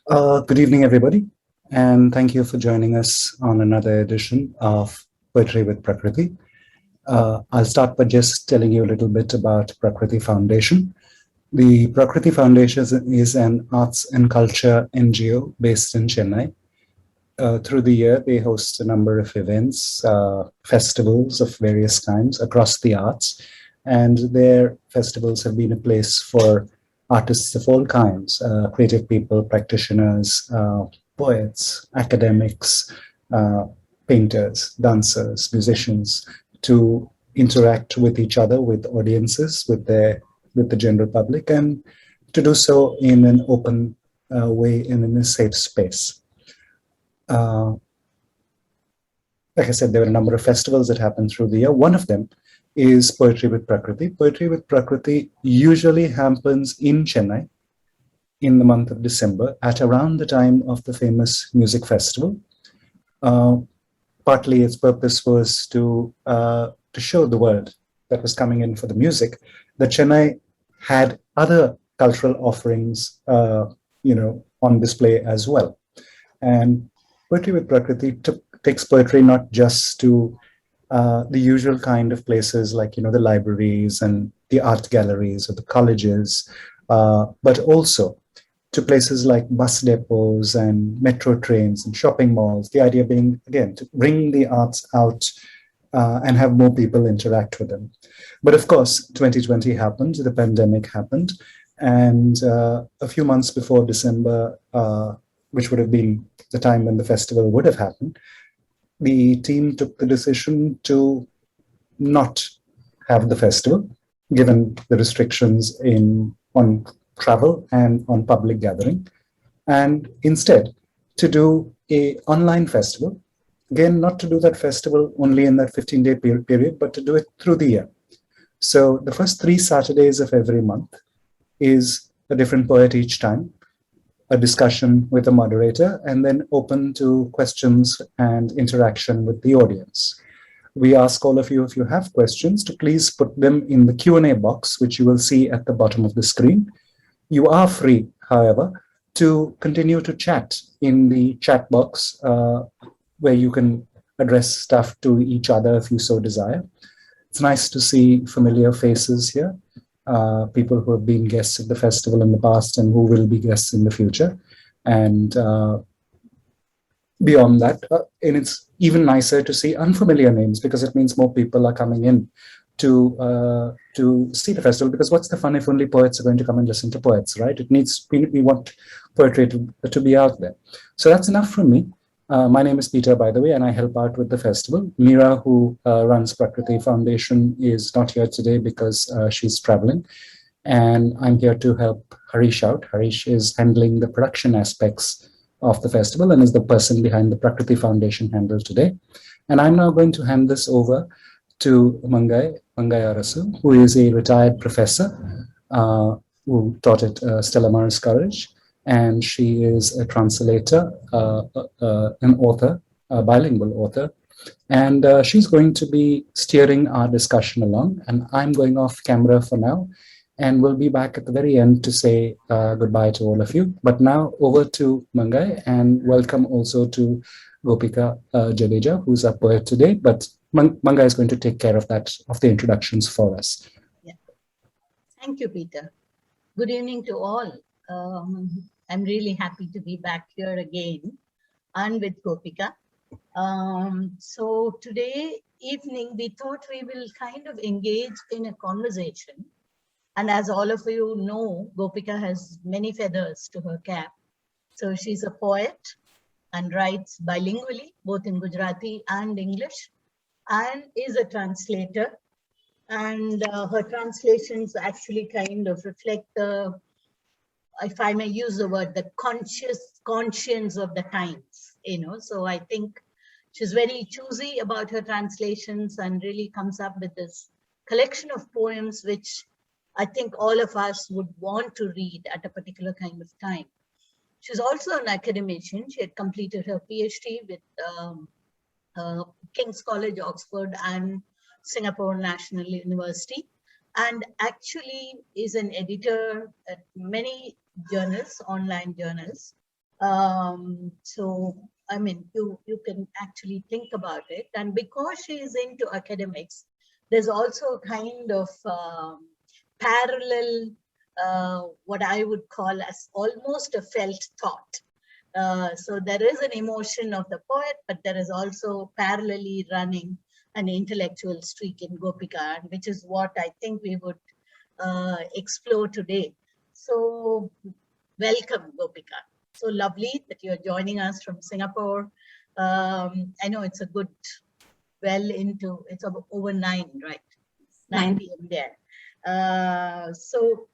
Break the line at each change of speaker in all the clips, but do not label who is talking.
Good evening, everybody, and thank you for joining us on another edition of Poetry with Prakriti. I'll start by just telling you a little bit about Prakriti Foundation. The Prakriti Foundation is an arts and culture NGO based in Chennai. Through the year, they host a number of events, festivals of various kinds across the arts, and their festivals have been a place for artists of all kinds, creative people, practitioners, poets, academics, uh, painters, dancers, musicians, to interact with each other, with audiences, with the general public, and to do so in an open way and in a safe space. Uh, like I said, there were a number of festivals that happened through the year. One of them is Poetry with Prakriti. Poetry with Prakriti usually happens in Chennai in the month of December at around the time of the famous music festival. Uh, Partly its purpose was to show the world that was coming in for the music that Chennai had other cultural offerings, on display as well. And Poetry with Prakriti takes poetry not just to the usual kind of places like the libraries and the art galleries or the colleges, but also to places like bus depots and metro trains and shopping malls. The idea being, again, to bring the arts out and have more people interact with them. But of course, 2020 happened, the pandemic happened, and a few months before December, which would have been the time when the festival would have happened, the team took the decision to not have the festival, given the restrictions on travel and on public gathering, and instead to do a online festival. Again, not to do that festival only in that 15-day period, but to do it through the year. So the first 3 Saturdays of every month is a different poet each time, a discussion with a moderator, and then open to questions and interaction with the audience. We ask all of you, if you have questions, to please put them in the Q&A box, which you will see at the bottom of the screen. You are free, however, to continue to chat in the chat box, where you can address stuff to each other if you so desire. It's nice to see familiar faces here, people who have been guests at the festival in the past and who will be guests in the future. And beyond that, and it's even nicer to see unfamiliar names, because it means more people are coming in to see the festival. Because what's the fun if only poets are going to come and listen to poets, right? It needs we want poetry to be out there. So that's enough from me. My name is Peter, by the way, and I help out with the festival. Meera, who runs Prakriti Foundation, is not here today because she's traveling. And I'm here to help Harish out. Harish is handling the production aspects of the festival and is the person behind the Prakriti Foundation handle today. And I'm now going to hand this over to Mangai Arasu, who is a retired professor who taught at Stella Maris College. And she is a translator, an author, a bilingual author. And she's going to be steering our discussion along. And I'm going off camera for now. And we'll be back at the very end to say goodbye to all of you. But now over to Mangai, and welcome also to Gopika Jadeja, who's our poet today. But Mangai is going to take care of the introductions for us.
Yeah. Thank you, Peter. Good evening to all. I'm really happy to be back here again and with Gopika. So today evening, we thought we will kind of engage in a conversation. And as all of you know, Gopika has many feathers to her cap. So she's a poet and writes bilingually, both in Gujarati and English, and is a translator. And her translations actually kind of reflect the, if I may use the word, the conscience of the times, So I think she's very choosy about her translations and really comes up with this collection of poems, which I think all of us would want to read at a particular kind of time. She's also an academician. She had completed her PhD with King's College, Oxford, and Singapore National University, and actually is an editor at many journals, online journals. So, I mean, you can actually think about it. And because she is into academics, there's also a kind of parallel, what I would call as almost a felt thought. So there is an emotion of the poet, but there is also parallelly running an intellectual streak in Gopika, and which is what I think we would explore today. So welcome, Gopika. So lovely that you're joining us from Singapore. I know it's a good, it's over 9, right? 9 p.m. there. So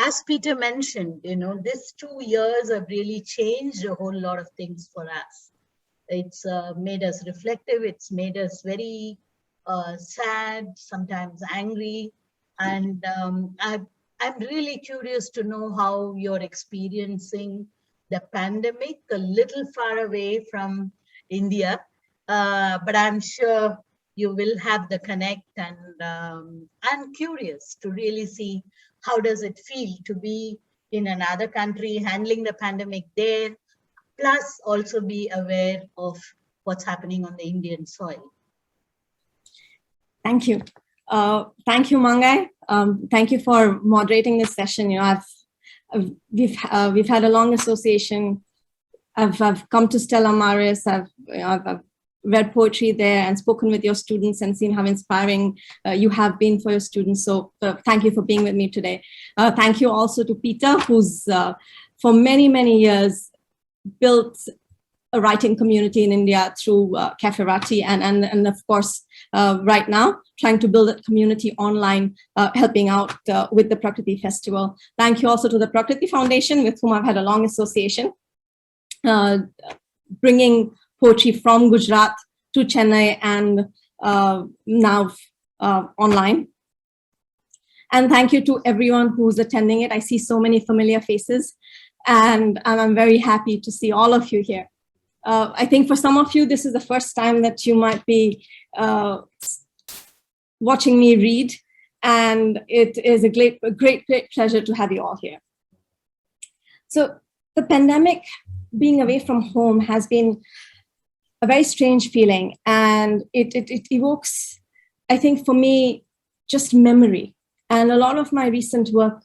as Peter mentioned, these 2 years have really changed a whole lot of things for us. It's made us reflective. It's made us very sad, sometimes angry. And I'm really curious to know how you're experiencing the pandemic, a little far away from India. But I'm sure you will have the connect, and I'm curious to really see how does it feel to be in another country, handling the pandemic there, plus also be aware of what's happening on the Indian soil.
Thank you. Thank you, Mangai. Thank you for moderating this session. We've had a long association. I've come to Stella Maris. I've read poetry there and spoken with your students and seen how inspiring you have been for your students. So thank you for being with me today. Thank you also to Peter, who's for many, many years built a writing community in India through Cafe Rati, and of course, right now, trying to build a community online, helping out with the Prakriti Festival. Thank you also to the Prakriti Foundation, with whom I've had a long association, bringing poetry from Gujarat to Chennai and now online. And thank you to everyone who's attending it. I see so many familiar faces, and I'm very happy to see all of you here. I think for some of you, this is the first time that you might be watching me read, and it is a great pleasure to have you all here. So the pandemic, being away from home, has been a very strange feeling, and it evokes, I think for me, just memory. And a lot of my recent work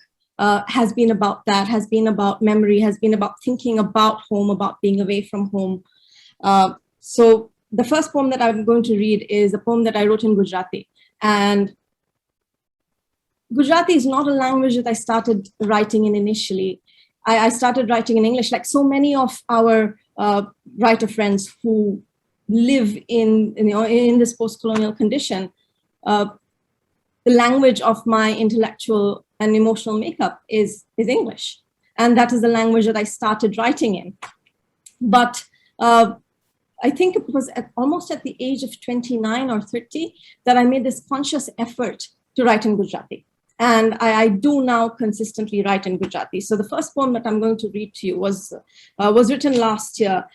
has been about that, has been about memory, has been about thinking about home, about being away from home. So the first poem that I'm going to read is a poem that I wrote in Gujarati. And Gujarati is not a language that I started writing in initially. I started writing in English, like so many of our writer friends who live in this post-colonial condition. The language of my intellectual and emotional makeup is English. And that is the language that I started writing in. But I think it was almost at the age of 29 or 30 that I made this conscious effort to write in Gujarati. And I do now consistently write in Gujarati. So the first poem that I'm going to read to you was written last year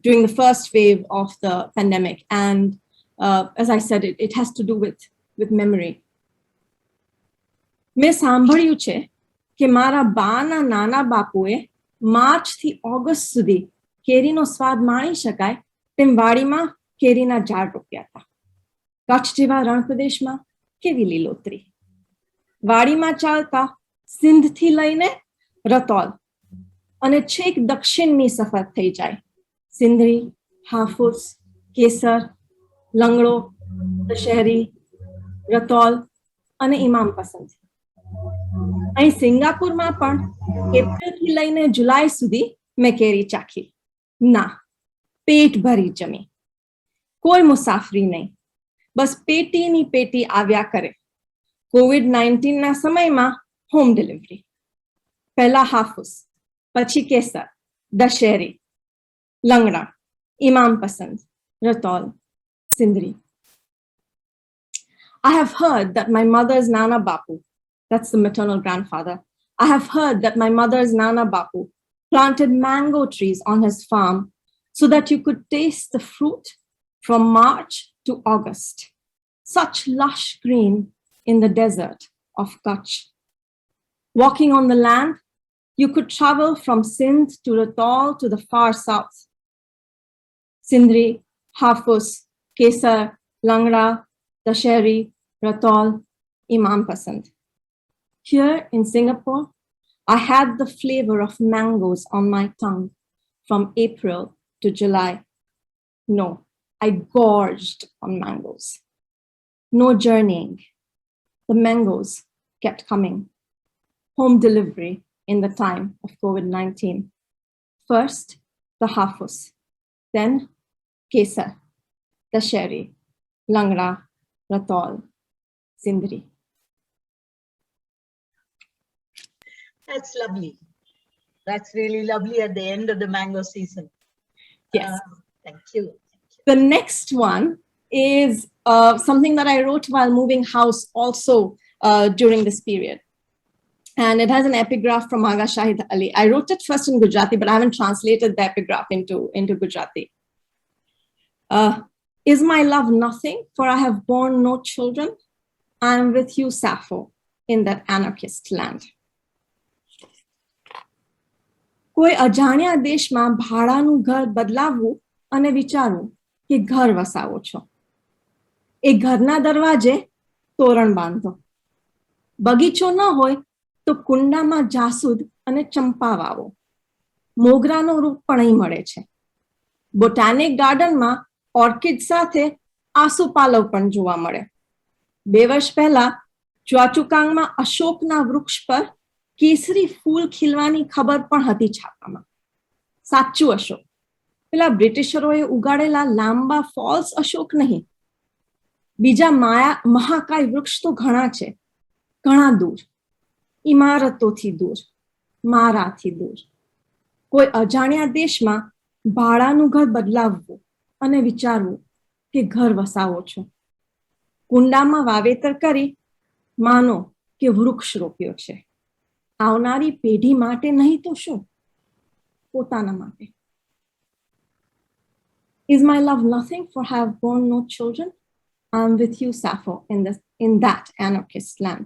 during the first wave of the pandemic. And as I said, it has to do with memory. મેં સાંભળ્યું છે કે મારા બાના નાના બાપુએ માર્ચથી August સુધી કેરીનો સ્વાદ માણી શકાય તેમ વાડીમાં કેરીના ઝાડ રોપ્યા હતા. કચ્છ જેવા રણપ્રદેશમાં કેવી લીલોતરી. વાડીમાં ચાલતા સિંધથી લઈને રતોલ અને છેક દક્ષિણની સફર થઈ જાય. સિંધરી, હાફૂસ, કેસર, લંગડો, દશેરી, રતોલ અને ઇમામ પસંદ. અહીં સિંગાપુરમાં પણ એપ્રિલથી લઈને જુલાઈ સુધી મેં કેરી ચાખી. ના, પેટ ભરી જમી. કોઈ મુસાફરી નહીં, બસ પેટીની પેટી આવ્યા કરે. COVID-19 ના સમયમાં હોમ ડિલિવરી. પહેલા હાફૂસ, પછી કેસર, દશેરી, લંગડા, ઇમામ પસંદ, રતોલ, સિંધરી. I have heard that my mother's Nana Bapu, that's the maternal grandfather, I have heard that my mother's Nana Bapu planted mango trees on his farm so that you could taste the fruit from March to August. Such lush green in the desert of Kutch. Walking on the land, you could travel from Sindh to Ratol to the far south. Sindri, Hafus, Kesar, Langra, Dasheri, Ratol, Imam Pasand. Here in Singapore, I had the flavor of mangoes on my tongue from April to July. No, I gorged on mangoes. No journeying. The mangoes kept coming. Home delivery in the time of COVID-19. First, the Hafus, then Kesar, Dasheri, Langra, Ratol, Sindri.
That's lovely. That's really lovely at the end of the mango season.
Yes.
Thank you.
The next one is something that I wrote while moving house also during this period. And it has an epigraph from Aga Shahid Ali. I wrote it first in Gujarati, but I haven't translated the epigraph into Gujarati. Is my love nothing, for I have borne no children? I am with you, Sappho, in that anarchist land. કોઈ અજાણ્યા દેશમાં ભાડાનું ઘર બદલાવવું અને વિચારવું કે ઘર વસાવો છો. એ ઘરના દરવાજે તોરણ બાંધો. બગીચો ન હોય તો કુંડામાં જાસૂદ અને ચંપા વાવો. મોગરાનો રૂપ પણ અહીં મળે છે. બોટાનિક ગાર્ડનમાં ઓર્કિડ સાથે આસોપાલવ પણ જોવા મળે. 2 વર્ષ પહેલા ચ્વાચુકાંગમાં અશોકના વૃક્ષ પર કેસરી ફૂલ ખીલવાની ખબર પણ હતી છાપામાં. સાચું અશોક. પેલા બ્રિટિશરોએ ઉગાડેલા લાંબા ફોલ્સ અશોક નહીં. બીજા મહાકાય વૃક્ષ તો ઘણા છે, ઘણા દૂર, ઇમારતોથી દૂર, મારાથી દૂર. કોઈ અજાણ્યા દેશમાં ભાડાનું ઘર બદલાવવું અને વિચારવું કે ઘર વસાવો છો. કુંડામાં વાવેતર કરી માનો કે વૃક્ષ રોપ્યો છે. આવનારી પેઢી માટે નહીં તો શું, પોતાના માટે. Is my love nothing, for I have borne no children? I am with you, Sappho, in that anarchist land.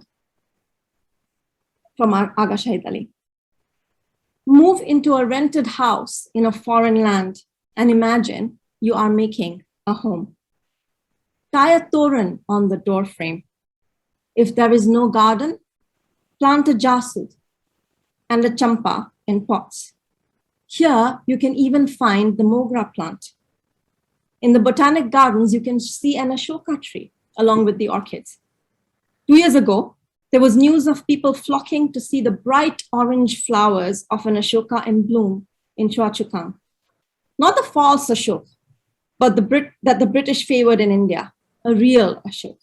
From Aga Shahid Ali. Move into a rented house in a foreign land and imagine you are making a home. Tie a toran on the door frame. If there is no garden, plant a jasud and a champa in pots. Here, you can even find the mogra plant. In the botanic gardens, you can see an ashoka tree along with the orchids. 2 years ago, there was news of people flocking to see the bright orange flowers of an ashoka in bloom in Chua-Chu-Kang. Not the false ashok, but that the British favored in India, a real ashok.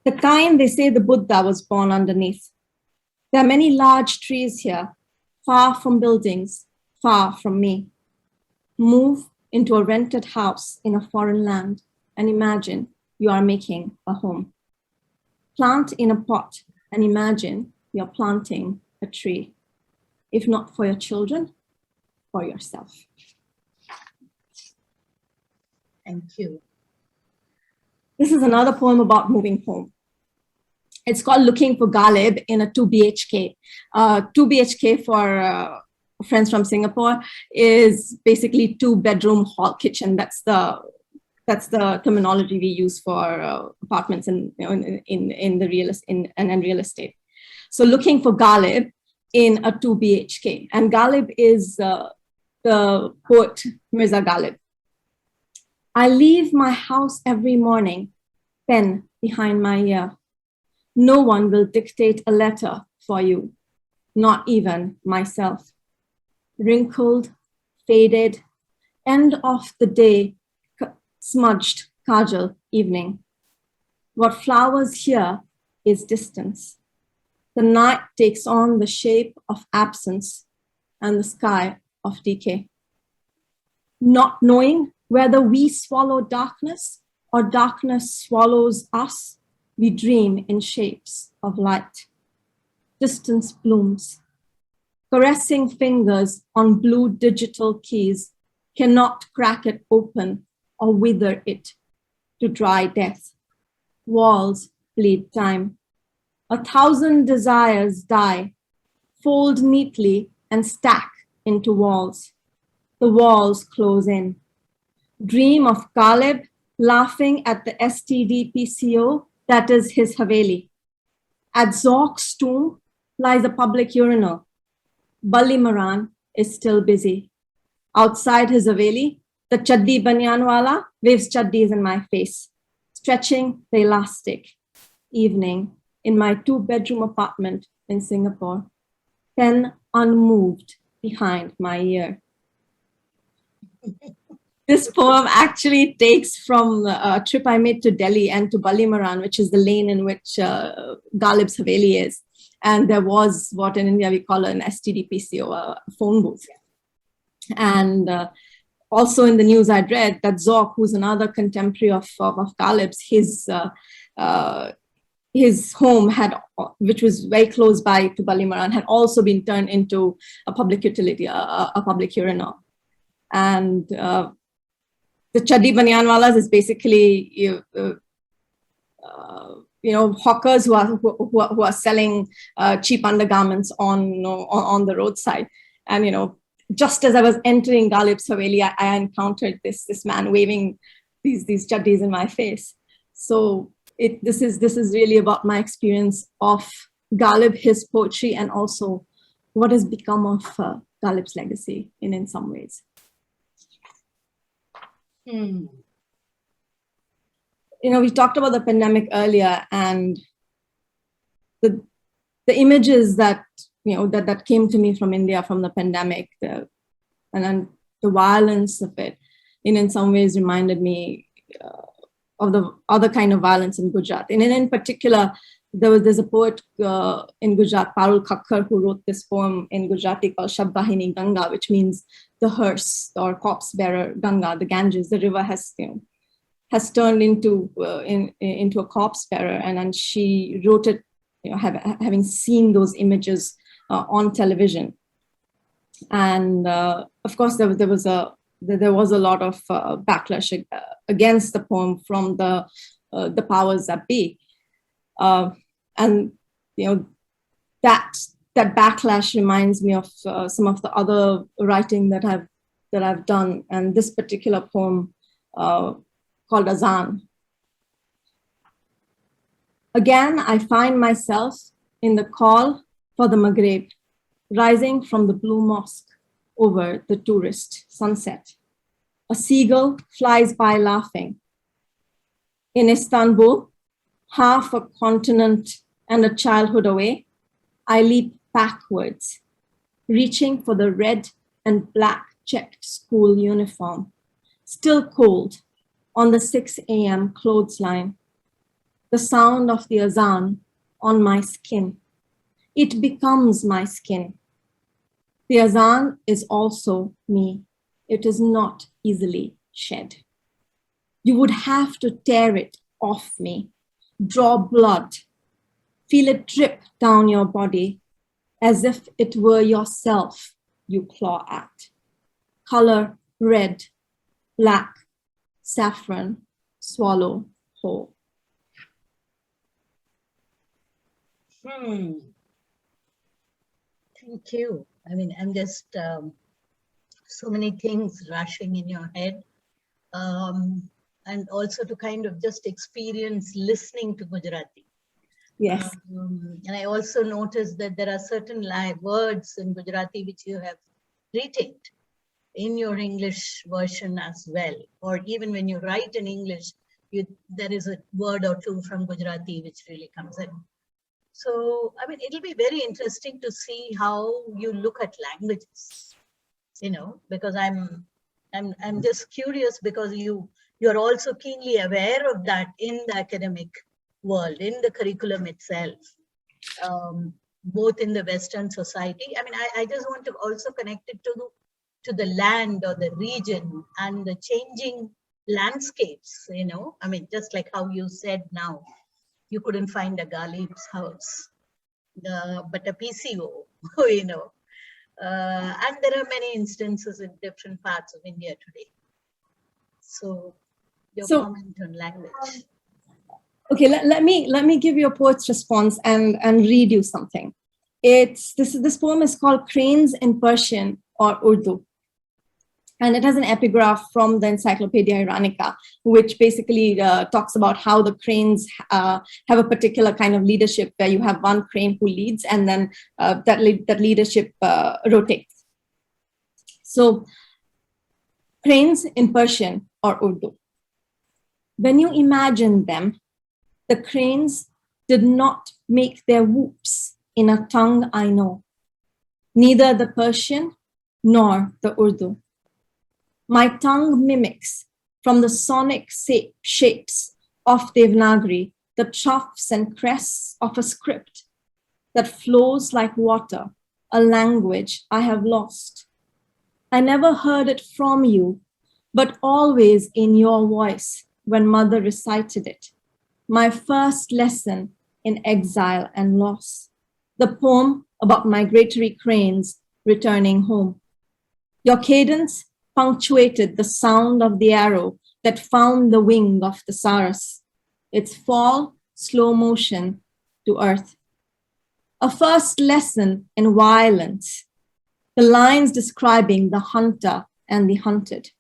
The kind they say the Buddha was born underneath. There are many large trees here, far from buildings, far from me. Move into a rented house in a foreign land and imagine you are making a home. Plant in a pot and imagine you're planting a tree. If not for your children, for yourself.
Thank you.
This is another poem about moving home. It's called Looking for Galib in a 2 BHK. 2 BHK for friends from Singapore is basically 2-bedroom hall kitchen. That's the terminology we use for apartments in real estate. So looking for Galib in a 2 BHK. And Galib is the poet Mirza Galib. I leave my house every morning, pen behind my ear. No one will dictate a letter for you, not even myself. Wrinkled, faded, end of the day, smudged kajal evening. What flowers here is distance. The night takes on the shape of absence and the sky of decay. Not knowing whether we swallow darkness or darkness swallows us, we dream in shapes of light. Distance blooms. Caressing fingers on blue digital keys cannot crack it open or wither it to dry death. Walls bleed time. 1,000 desires die fold neatly and stack into walls. The walls close in. Dream of Galib laughing at the STD PCO, that is his Haveli. At Zok's tomb lies a public urinal. Bali Maran is still busy. Outside his Haveli, the chaddi banyanwala waves chaddis in my face, stretching the elastic. Evening in my 2-bedroom apartment in Singapore, pen unmoved behind my ear. This poem actually takes from a trip I made to Delhi and to Bali Maran, which is the lane in which Galib's Haveli is. And there was what in India we call an STD-PCO, a phone booth. And also in the news I'd read that Zok, who's another contemporary of Galib's, his home had, which was very close by to Bali Maran, had also been turned into a public utility, a public urinal. And the chaddi banyanwalas is basically hawkers who are selling cheap undergarments on the roadside. And just as I was entering Galib's Haveli, I encountered this man waving these chaddis in my face. So this is really about my experience of Galib, his poetry, and also what has become of Galib's legacy in some ways. We talked about the pandemic earlier, and the images that that came to me from India from the pandemic, and then the violence of it, in some ways reminded me of the other kind of violence in Gujarat. And in particular, there's a poet in Gujarat, Parul Khakkar, who wrote this poem in Gujarati called Shabdahini Ganga, which means the hearse or corpse bearer Ganga, the Ganges. The river has turned into a corpse bearer, and then she wrote it, having seen those images on television. And of course, there was a lot of backlash against the poem from the powers that be, and that backlash reminds me of some of the other writing that I've done, and this particular poem called Azan. Again, I find myself in the call for the Maghreb, rising from the blue mosque over the tourist sunset. A seagull flies by laughing. In Istanbul, half a continent and a childhood away, I leap backwards, reaching for the red and black checked school uniform, still cold on the 6 a.m. clothesline. The sound of the azan on my skin. It becomes my skin. The azan is also me. It is not easily shed. You would have to tear it off me, draw blood, feel it drip down your body as if it were yourself you claw at. Color red, black, saffron, swallow whole.
Thank you. I mean, I'm just so many things rushing in your head. And also to kind of just experience listening to Gujarati.
Yes.
And I also noticed that there are certain words in Gujarati which you have retained in your English version as well. Or even when you write in English, there is a word or two from Gujarati which really comes in. So, I mean, it'll be very interesting to see how you look at languages, because I'm just curious because you're also keenly aware of that in the academic world, in the curriculum itself, both in the Western society. I mean, I just want to also connect it to the land or the region and the changing landscapes, I mean, just like how you said now, you couldn't find a Galib's house, but a PCO, and there are many instances in different parts of India today. So your comment on language.
Okay, let me give you a poet's response and read you something. This poem is called Cranes in Persian or Urdu. And it has an epigraph from the Encyclopedia Iranica, which basically talks about how the cranes have a particular kind of leadership where you have one crane who leads, and then that leadership rotates. So, cranes in Persian or Urdu. When you imagine them, the cranes did not make their whoops in a tongue I know, neither the Persian nor the Urdu. My tongue mimics from the sonic shapes of Devanagari the troughs and crests of a script that flows like water, a language I have lost. I never heard it from you, but always in your voice when mother recited it. My first lesson in exile and loss. The poem about migratory cranes returning home. Your cadence punctuated the sound of the arrow that found the wing of the saras, its fall, slow motion to earth. A first lesson in violence, the lines describing the hunter and the hunted,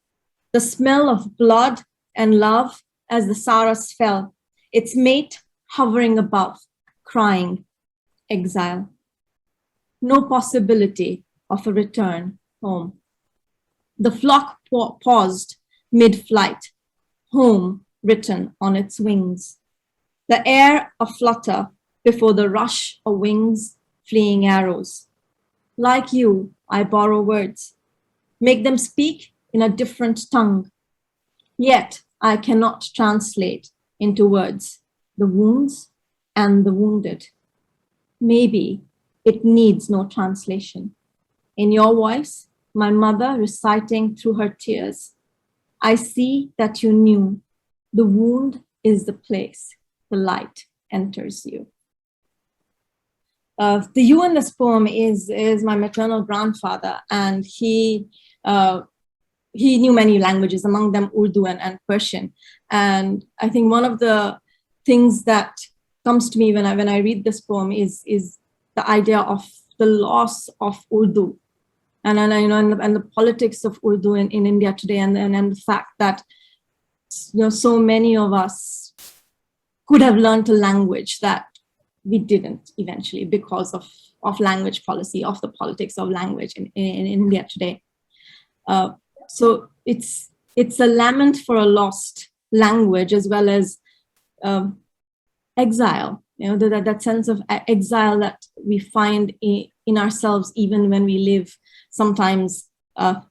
the smell of blood and love as the saras fell, its mate hovering above, crying, exile. No possibility of a return home. The flock paused mid-flight, home written on its wings. The air aflutter before the rush of wings, fleeing arrows. Like you, I borrow words, make them speak in a different tongue. Yet I cannot translate into words the wounds and the wounded. Maybe it needs no translation. In your voice, my mother reciting through her tears, I see that you knew the wound is the place the light enters you. The you in this poem is my maternal grandfather, and he knew many languages, among them Urdu and Persian. And I think one of the things that comes to me when I read this poem is the idea of the loss of Urdu. And the politics of Urdu in India today, and the fact that so many of us could have learned a language that we didn't eventually because of language policy, of the politics of language in India today. So it's a lament for a lost language, as well as exile. That sense of exile that we find in ourselves, even when we live sometimes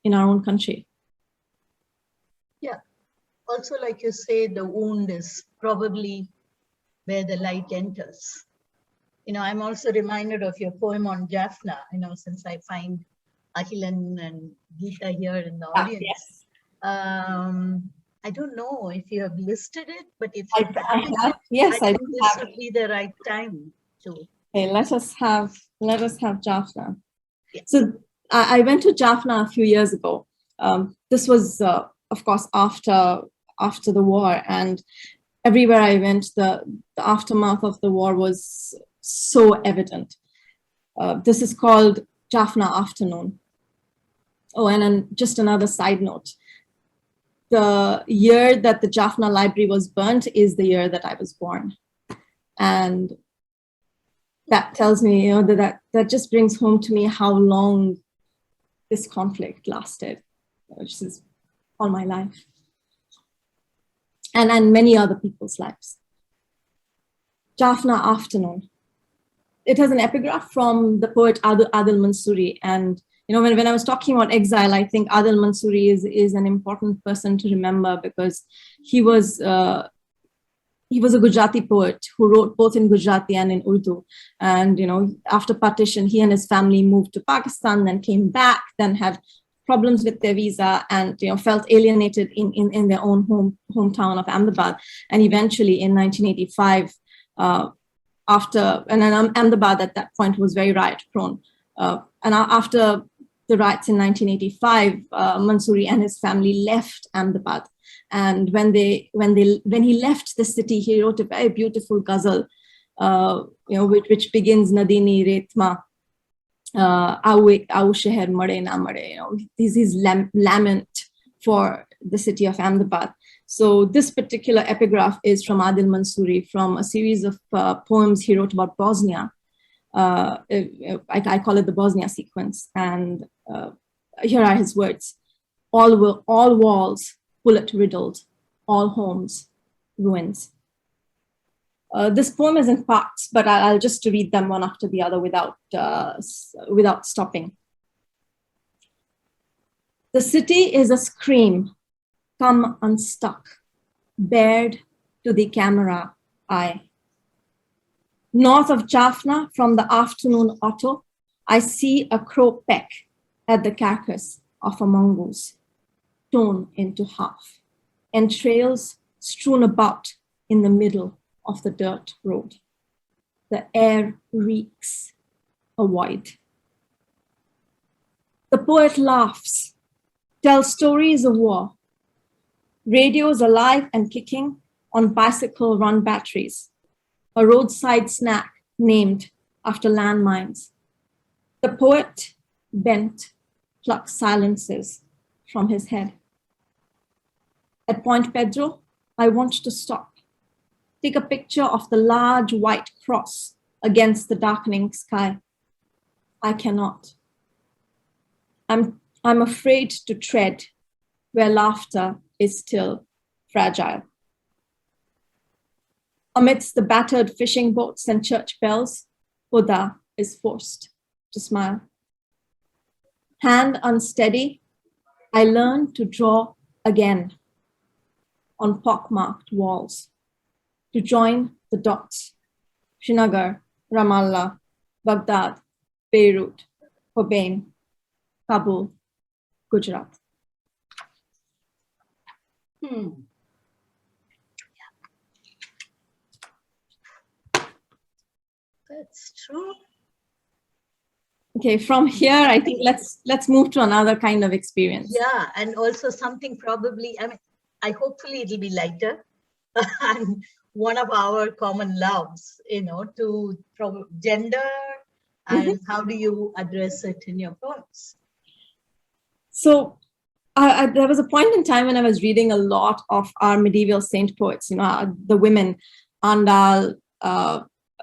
in our own country.
Yeah. Also, like you say, the wound is probably where the light enters. I'm also reminded of your poem on Jaffna, since I find Ahilan and Geeta here in the audience.
Yes.
I don't know if you have listed it, but if
I have. Yes, I
think this would be the right time to.
Okay, let us have Jaffna.
Yeah.
So I went to Jaffna a few years ago. This was, of course, after the war, and everywhere I went, the aftermath of the war was so evident. This is called Jaffna Afternoon. Oh, and then just another side note. The year that the Jaffna Library was burnt is the year that I was born. And that tells me, that just brings home to me how long this conflict lasted, which is all my life. And many other people's lives. Jaffna Afternoon. It has an epigraph from the poet Adil Mansoori. And when I was talking about exile, I think Adil Mansoori is an important person to remember, because he was a Gujarati poet who wrote both in Gujarati and in Urdu. And after partition, he and his family moved to Pakistan, then came back, then had problems with their visa, and felt alienated in their own hometown of Ahmedabad. And eventually, in 1985, Ahmedabad at that point was very riot prone. And after the riots in 1985, Mansoori and his family left Ahmedabad. And when he left the city, he wrote a very beautiful ghazal, which begins Nadini Retma Au sheher made na made, this is lament for the city of Ahmedabad. So this particular epigraph is from Adil Mansoori, from a series of poems he wrote about Bosnia. I call it the Bosnia Sequence. And here are his words. All walls bullet riddled, all homes ruins. This poem is in parts, but I'll just read them one after the other without stopping. The city is a scream, come unstuck, bared to the camera eye. North of Jaffna, from the afternoon auto, I see a crow peck at the carcass of a mongoose, torn into half, entrails strewn about in the middle of the dirt road. The air reeks a void. The poet laughs, tells stories of war. Radios alive and kicking on bicycle run batteries. A roadside snack named after landmines. The poet, bent, plucks silences from his head. At Point Pedro, I want to stop. Take a picture of the large white cross against the darkening sky. I cannot. I'm afraid to tread where laughter is still fragile. Amidst the battered fishing boats and church bells, Buddha is forced to smile. Hand unsteady, I learn to draw again on pockmarked walls, to join the dots. Srinagar, Ramallah, Baghdad, Beirut, Khobain, Kabul, Gujarat.
That's true.
Okay, from here, I think let's move to another kind of experience.
Yeah, and also something probably, hopefully it'll be lighter. And one of our common loves, to gender, and how do you address it in your poems?
So there was a point in time when I was reading a lot of our medieval saint poets, the women, Andal,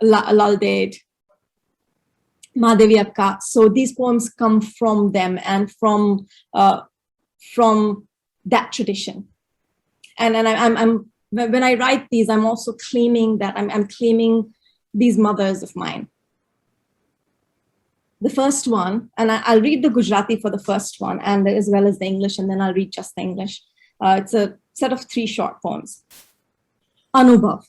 Laldeid, Madhavi Akka. So these poems come from them and from that tradition. And I'm when I write these, I'm also claiming that I'm claiming these mothers of mine. The first one, and I'll read the Gujarati for the first one, and as well as the English, and then I'll read just the English. It's a set of 3 short poems. Anubhav.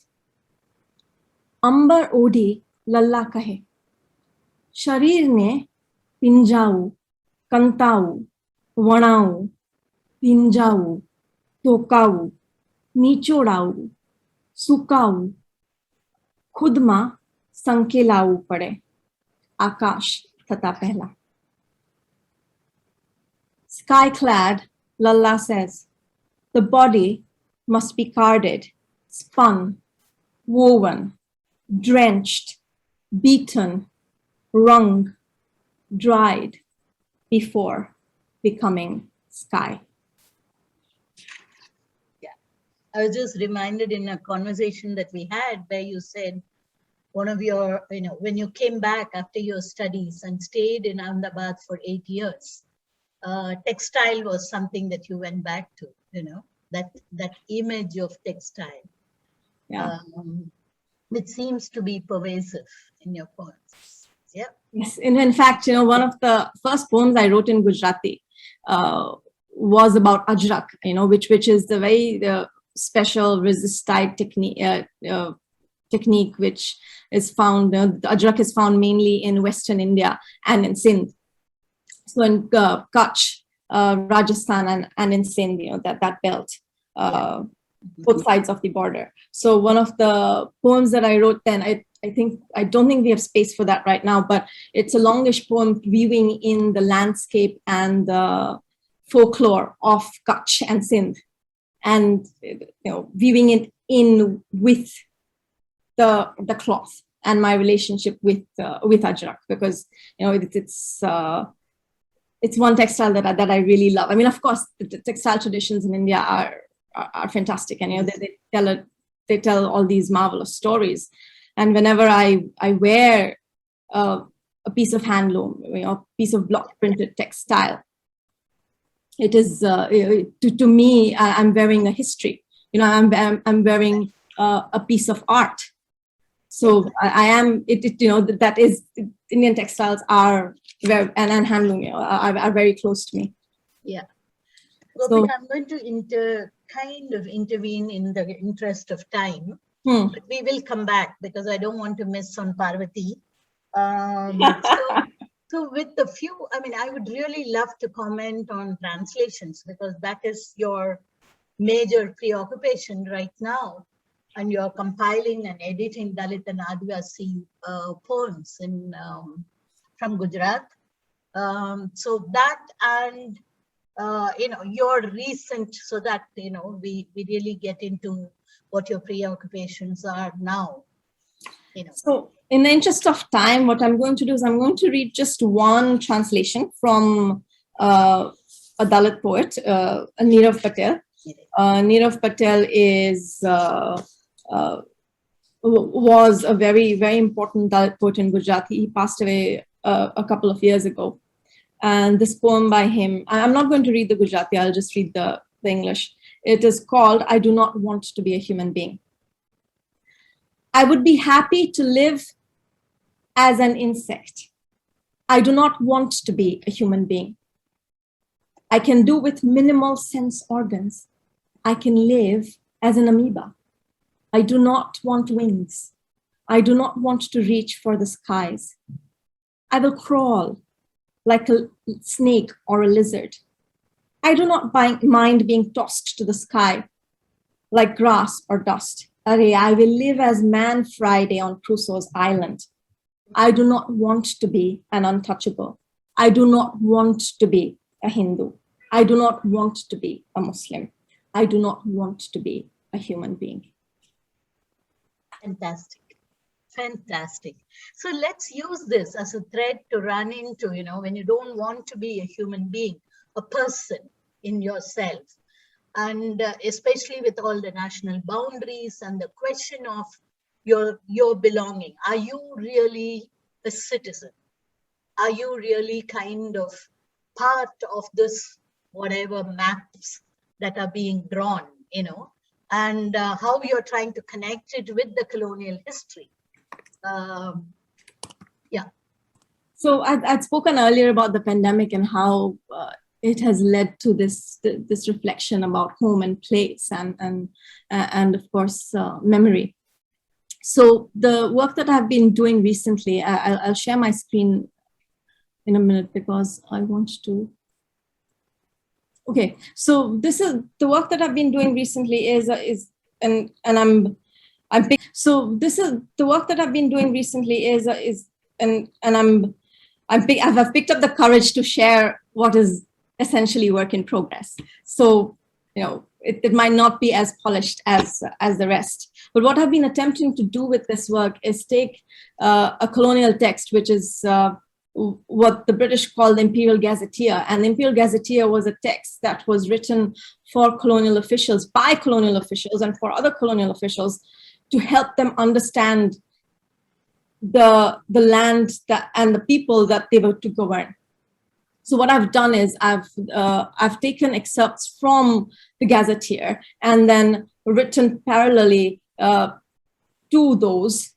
Ambar odi lalla kahe. Sharir ne pinjau, kantau, vanau, pinjau, tokau, nichodawu, sukawu, khudma sankelawu pade. Akash thata pehla. Sky-clad, Lalla says, the body must be carded, spun, woven, drenched, beaten, wrung, dried before becoming sky.
Yeah, I was just reminded in a conversation that we had where you said one of your, when you came back after your studies and stayed in Ahmedabad for 8 years, textile was something that you went back to, that image of textile.
Yeah.
Which seems to be pervasive in your poems. Yeah.
Yes, and in fact, one of the first poems I wrote in Gujarati was about ajrak, which is the very special resist-type technique which is found, the ajrak is found mainly in Western India and in Sindh. So in Kutch, Rajasthan and in Sindh, that belt, both sides of the border. So one of the poems that I wrote then, I don't think we have space for that right now, but it's a longish poem viewing in the landscape and the folklore of Kutch and Sindh, and viewing it in with the cloth and my relationship with Ajrak, because it's one textile that I really love. I mean, of course, the textile traditions in India are fantastic, and they tell all these marvelous stories. And whenever I wear a piece of handloom, a piece of block printed textile, it is to me, I'm wearing a history. I'm wearing a piece of art. So I am that is, Indian textiles are very, and handloom are very close to me.
Yeah. Gopika, I'm going to kind of intervene in the interest of time, but we will come back because I don't want to miss on Parvati. So with the few, I mean, I would really love to comment on translations, because that is your major preoccupation right now. And you're compiling and editing Dalit and Adivasi poems from Gujarat. So that, and your recent, so that we really get into what your preoccupations are now.
So in the interest of time, what I'm going to do is I'm going to read just one translation from a Dalit poet, Nirav Patel. Nirav Patel was a very, very important Dalit poet in Gujarat. He passed away a couple of years ago. And this poem by him, I'm not going to read the Gujarati, I'll just read the English. It is called, I Do Not Want to Be a Human Being. I would be happy to live as an insect. I do not want to be a human being. I can do with minimal sense organs. I can live as an amoeba. I do not want wings. I do not want to reach for the skies. I will crawl like a snake or a lizard. I do not mind being tossed to the sky like grass or dust. I will live as Man Friday on Crusoe's island. I do not want to be an untouchable. I do not want to be a Hindu. I do not want to be a Muslim. I do not want to be a human being.
Fantastic. Fantastic. So let's use this as a thread to run into, when you don't want to be a human being, a person in yourself. And especially with all the national boundaries and the question of your belonging. Are you really a citizen? Are you really kind of part of this, whatever maps that are being drawn, and how you're trying to connect it with the colonial history? Yeah.
So I'd spoken earlier about the pandemic and how it has led to this reflection about home and place and of course memory. So the work that I've been doing recently, I'll share my screen in a minute because I want to. Okay, so this is the work that I've been doing recently and I'm big. So this is the work that I've been doing recently I've picked up the courage to share what is essentially work in progress. So, it might not be as polished as the rest. But what I've been attempting to do with this work is take a colonial text, which is what the British called the Imperial Gazetteer. And the Imperial Gazetteer was a text that was written for colonial officials, by colonial officials and for other colonial officials to help them understand the land and the people that they were to govern. So what I've done is I've taken excerpts from the Gazetteer and then written parallelly to those,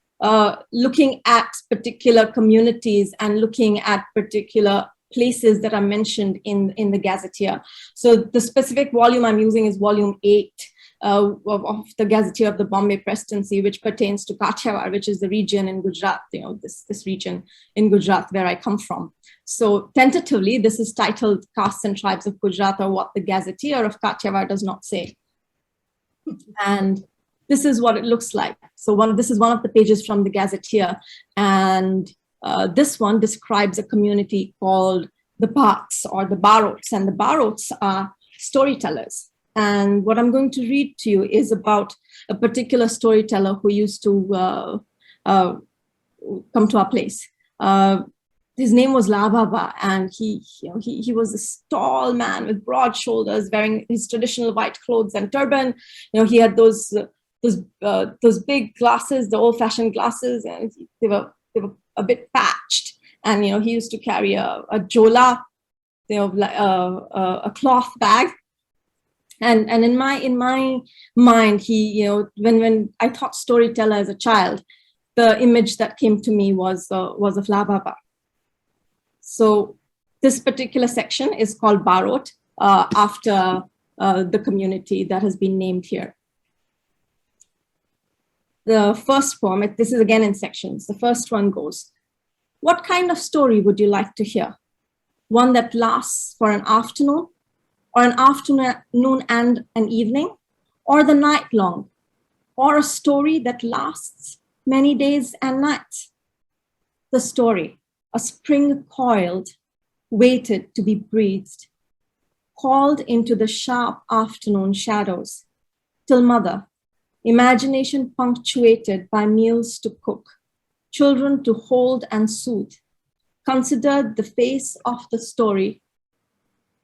looking at particular communities and looking at particular places that are mentioned in the Gazetteer. So the specific volume I'm using is volume 8 of the Gazetteer of the Bombay Presidency, which pertains to Kathiawar, which is the region in Gujarat, this region in Gujarat where I come from. So tentatively, this is titled Castes and Tribes of Gujarat, or What the Gazetteer of Kathiawar Does Not Say. And this is what it looks like. So this is one of the pages from the Gazetteer. And this one describes a community called the Bhats or the Barots. And the Barots are storytellers. And what I'm going to read to you is about a particular storyteller who used to come to our place. His name was La Baba, and he was this tall man with broad shoulders, wearing his traditional white clothes and turban. He had those big glasses, the old-fashioned glasses, and they were a bit patched. And he used to carry a jola, a cloth bag. And in my mind, he when I thought storyteller as a child, the image that came to me was of La Baba. So this particular section is called Barot, after the community that has been named here. The first poem, this is again in sections. The first one goes, what kind of story would you like to hear? One that lasts for an afternoon, or an afternoon and an evening, or the night long, or a story that lasts many days and nights? The story, a spring coiled, waited to be breathed, called into the sharp afternoon shadows, till mother, imagination punctuated by meals to cook, children to hold and soothe, considered the face of the story,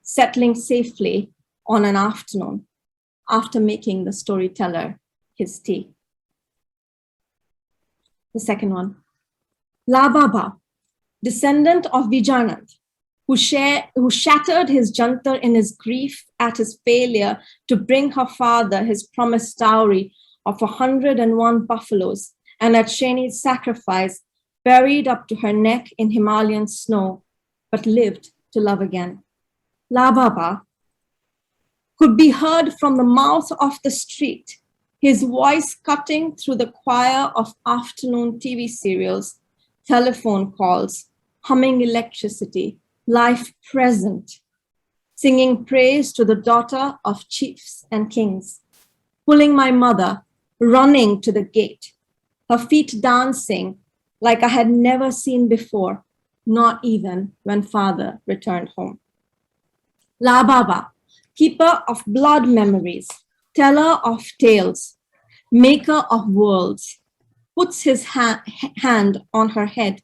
settling safely on an afternoon after making the storyteller his tea. The second one, La Baba, descendant of Vijayanand, who shattered his jantar in his grief at his failure to bring her father his promised dowry of 101 buffaloes, and at Sheni's sacrifice, buried up to her neck in Himalayan snow, but lived to love again. La Baba could be heard from the mouth of the street, his voice cutting through the choir of afternoon TV serials, telephone calls, humming electricity, life present, singing praise to the daughter of chiefs and kings, pulling my mother, running to the gate, her feet dancing like I had never seen before, not even when father returned home. La Baba, keeper of blood memories, teller of tales, maker of worlds, puts his hand on her head,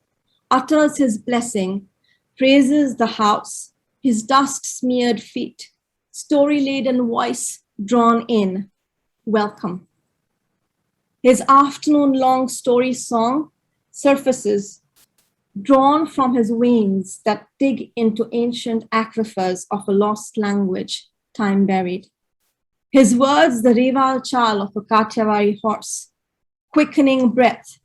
utters his blessing, praises the house, his dust-smeared feet, story-laden voice drawn in, welcome. His afternoon-long story song surfaces, drawn from his veins that dig into ancient aquifers of a lost language, time buried. His words, the rival chal of a Kathiawadi horse, quickening breath,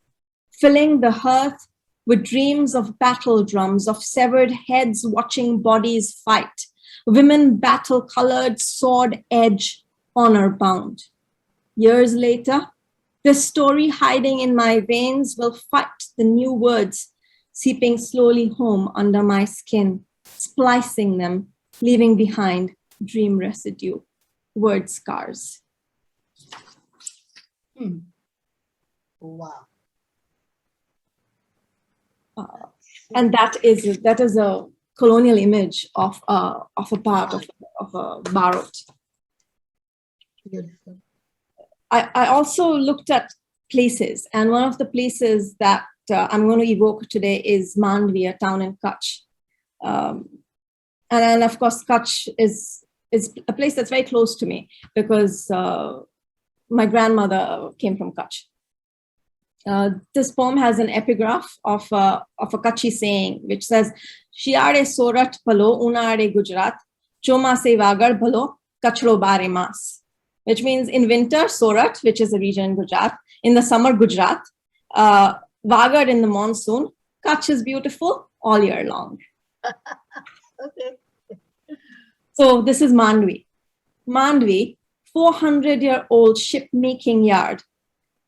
filling the hearth with dreams of battle drums, of severed heads watching bodies fight, women battle-colored, sword-edge, honor-bound. Years later, this story hiding in my veins will fight the new words seeping slowly home under my skin, splicing them, leaving behind dream residue, word scars.
Wow.
And that is a colonial image of a part of a Barot.
Beautiful.
I also looked at places, and one of the places that I'm going to evoke today is Mandvi, a town in Kutch. And of course, Kutch is a place that's very close to me because my grandmother came from Kutch. This poem has an epigraph of a Kutchi saying, which says, Shiare sorat palo unare Gujarat, choma se vagar balo kachro bare mas. Which means in winter, Sorat, which is a region in Gujarat, in the summer, Gujarat, Vagar in the monsoon, Kutch is beautiful all year long.
Okay.
So this is Mandvi. Mandvi, 400-year-old ship-making yard,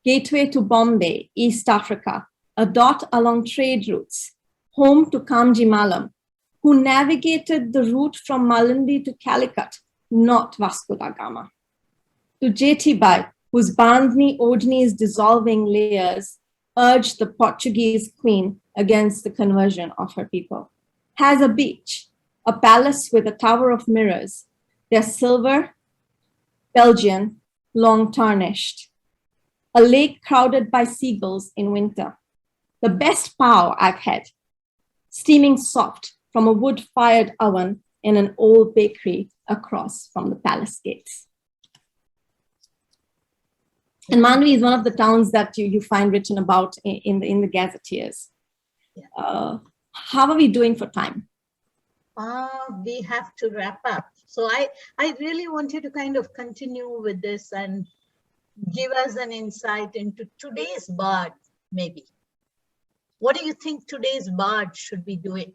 gateway to Bombay, East Africa, a dot along trade routes, home to Kamji Malam, who navigated the route from Malindi to Calicut, not Vasco da Gama. To Jetibai, whose Bandhni Odhni's dissolving layers urged the Portuguese queen against the conversion of her people. Has a beach, a palace with a tower of mirrors. They're silver, Belgian, long tarnished. A lake crowded by seagulls in winter. the best pav I've had, steaming soft from a wood-fired oven in an old bakery across from the palace gates. And Manvi is one of the towns that you find written about in the gazetteers.
Yeah.
How are we doing for time?
We have to wrap up. So I really want you to kind of continue with this and give us an insight into today's bard, maybe. What do you think today's bard should be doing?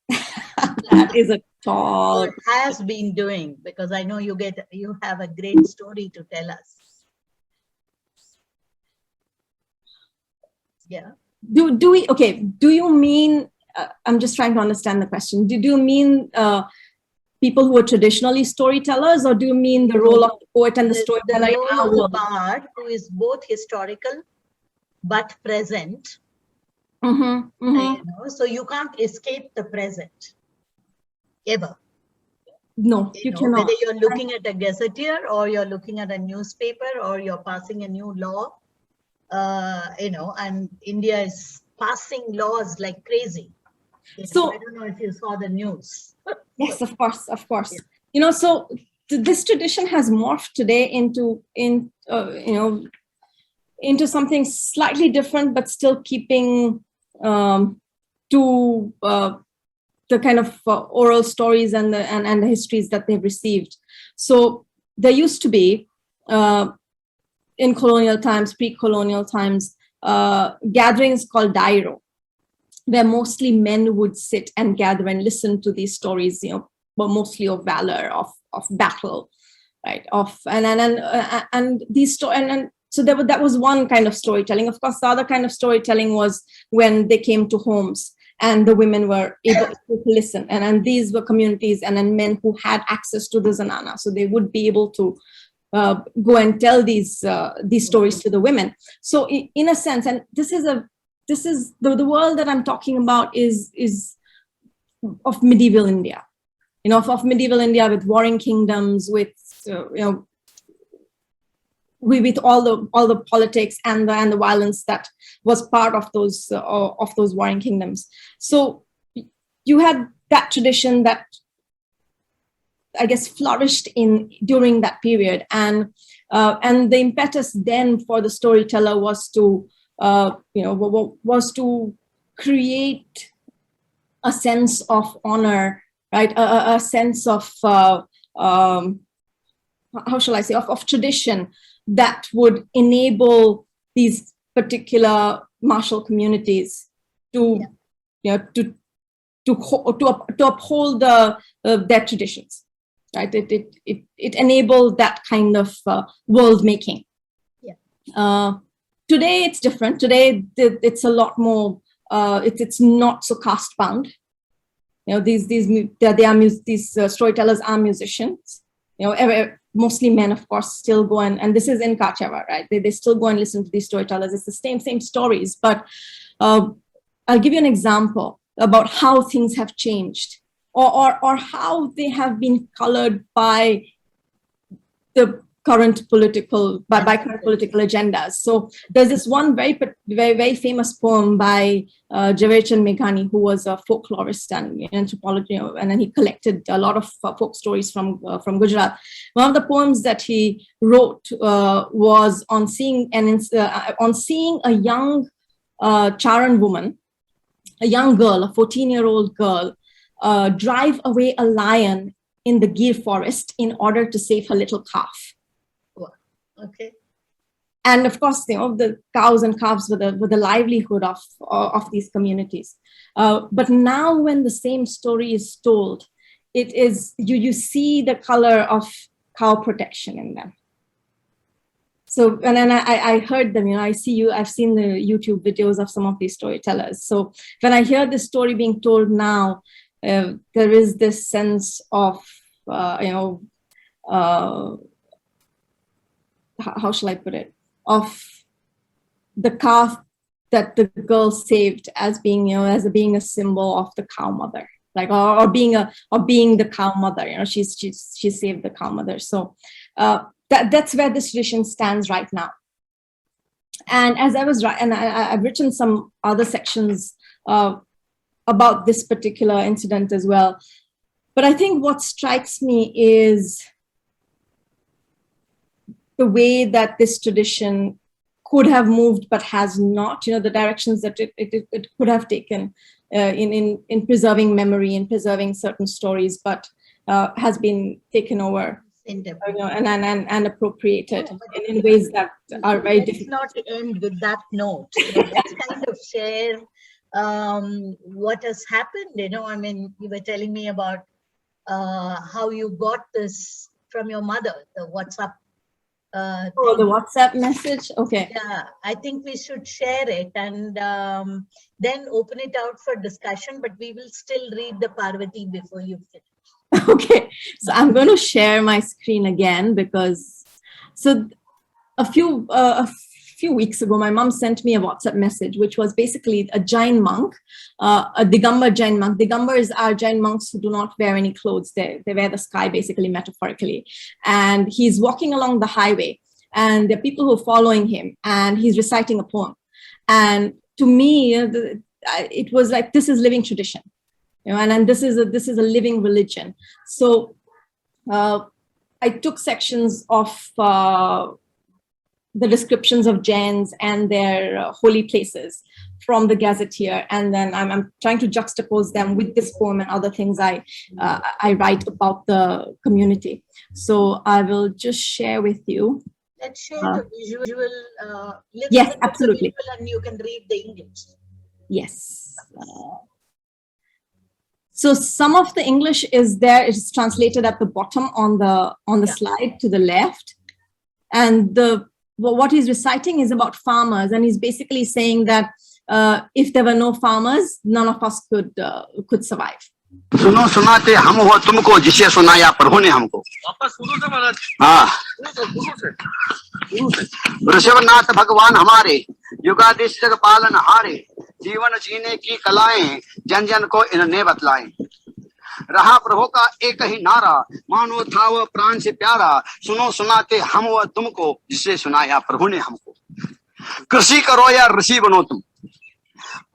That is a tall...
Or has been doing, because I know you have a great story to tell us. Yeah.
Do you mean, I'm just trying to understand the question. Do you mean people who are traditionally storytellers, or do you mean the role of the poet and the storyteller?
The role of the bard, who is both historical but present. So you can't escape the present, ever.
No, you cannot.
Whether you're looking at a gazetteer, or you're looking at a newspaper, or you're passing a new law, and India is passing laws like crazy. So I don't know if you saw the news.
Yes, of course. Yeah. So this tradition has morphed today into something slightly different, but still keeping to the kind of oral stories and the histories that they've received. So there used to be in colonial times, pre-colonial times, gatherings called dairo, where mostly men would sit and gather and listen to these stories, but mostly of valor, of battle, right? So that was one kind of storytelling. Of course, the other kind of storytelling was when they came to homes and the women were able to listen, and these were communities and then men who had access to the zanana, so they would be able to go and tell these stories to the women. So in a sense, and this is the world that I'm talking about is of medieval India, of medieval India, with warring kingdoms, with with all the politics and the violence that was part of those warring kingdoms. So you had that tradition that, I guess, flourished during that period, and the impetus then for the storyteller was to create a sense of honor, right? A sense of how shall I say, of tradition that would enable these particular martial communities to uphold their traditions, right? It enabled that kind of world making. Yeah. Today it's different. Today it's a lot more. It's not so caste bound. These storytellers are musicians. Mostly men, of course, still go and this is in Kachava, right? They still go and listen to these storytellers. It's the same stories, but I'll give you an example about how things have changed, or how they have been colored by the current political agendas. So there's this one very, very famous poem by Jadeja Meghani, who was a folklorist and anthropologist, and then he collected a lot of folk stories from Gujarat. One of the poems that he wrote was on seeing a young Charan woman, a young girl, a 14-year-old girl, drive away a lion in the Gir forest in order to save her little calf.
Okay.
And of course, the cows and calves were the livelihood of these communities. But now, when the same story is told, it is you see the color of cow protection in them. So, and then I heard them. I've seen the YouTube videos of some of these storytellers. So when I hear this story being told now, there is this sense of how shall I put it, of the calf that the girl saved as being a symbol of the cow mother, like or being the cow mother. She saved the cow mother. So that's where this tradition stands right now. And as I was writing, and I've written some other sections about this particular incident as well. But I think what strikes me is the way that this tradition could have moved, but has not, the directions that it could have taken in preserving memory, in preserving certain stories, but has been taken over and appropriated in ways that are very difficult.
Let's not end with that note. Let's kind of share what has happened. You were telling me about how you got this from your mother, the WhatsApp.
The WhatsApp message. Okay.
Yeah, I think we should share it and then open it out for discussion. But we will still read the Parvati before you finish.
Okay, so I'm going to share my screen again because a few weeks ago, my mom sent me a WhatsApp message, which was basically a Jain monk, a Digambar Jain monk. Digambars are Jain monks who do not wear any clothes. They wear the sky, basically, metaphorically. And he's walking along the highway, and there are people who are following him, and he's reciting a poem. And to me, it was like, this is living tradition, and this is a living religion. So I took sections of the descriptions of Jains and their holy places from the Gazetteer, and then I'm trying to juxtapose them with this poem and other things I write about the community. So I will just share with you.
Let's share the visual.
Yes, absolutely.
And you can read the English.
Yes. So some of the English is there. It's translated at the bottom on the slide to the left, and what he's reciting is about farmers, and he's basically saying that if there were no farmers, none of us could survive.
सुनो सुनाते हम हो तुमको जिसे सुनाया प्रभु ने हमको हाँ ऋषभनाथ भगवान हमारे युगादिश जग पालन हारे जीवन जीने की कलाएं जन जन को इन्होंने बतलाएं रहा प्रभु का एक ही नारा मानो था वह प्राण से प्यारा सुनो सुनाते हम व तुमको जिसे सुनाया प्रभु ने हमको कृषि करो या ऋषि बनो तुम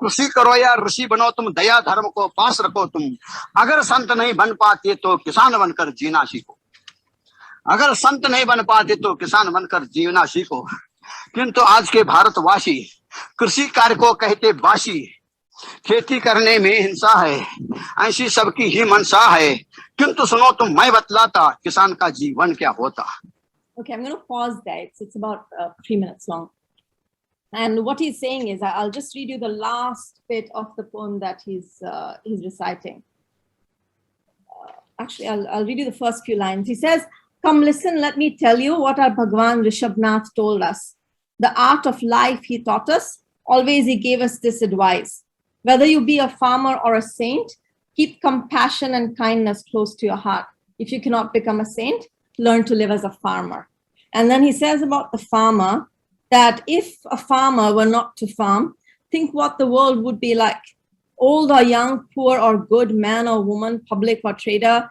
कृषि करो या ऋषि बनो तुम दया धर्म को पास रखो तुम अगर संत नहीं बन पाते तो किसान बनकर जीना सीखो अगर संत नहीं बन पाते तो किसान बनकर जीना सीखो किंतु आज के भारतवासी कृषि कार्य को कहते बासी खेती करने में हिंसा है ऐसी सबकी ही मनसा है किंतु सुनो तुम मैं बतलाता किसान का जीवन क्या होता.
Okay, I'm going to pause there. It's about 3 minutes long. And what he's saying is, I'll just read you the last bit of the poem that he's reciting. Actually, I'll read you the first few lines. He says, "Come listen, let me tell you what our Bhagwan Rishabhnath told us. The art of life he taught us. Always he gave us this advice. Whether you be a farmer or a saint, keep compassion and kindness close to your heart. If you cannot become a saint, learn to live as a farmer." And then he says about the farmer, that if a farmer were not to farm, think what the world would be like. Old or young, poor or good, man or woman, public or trader,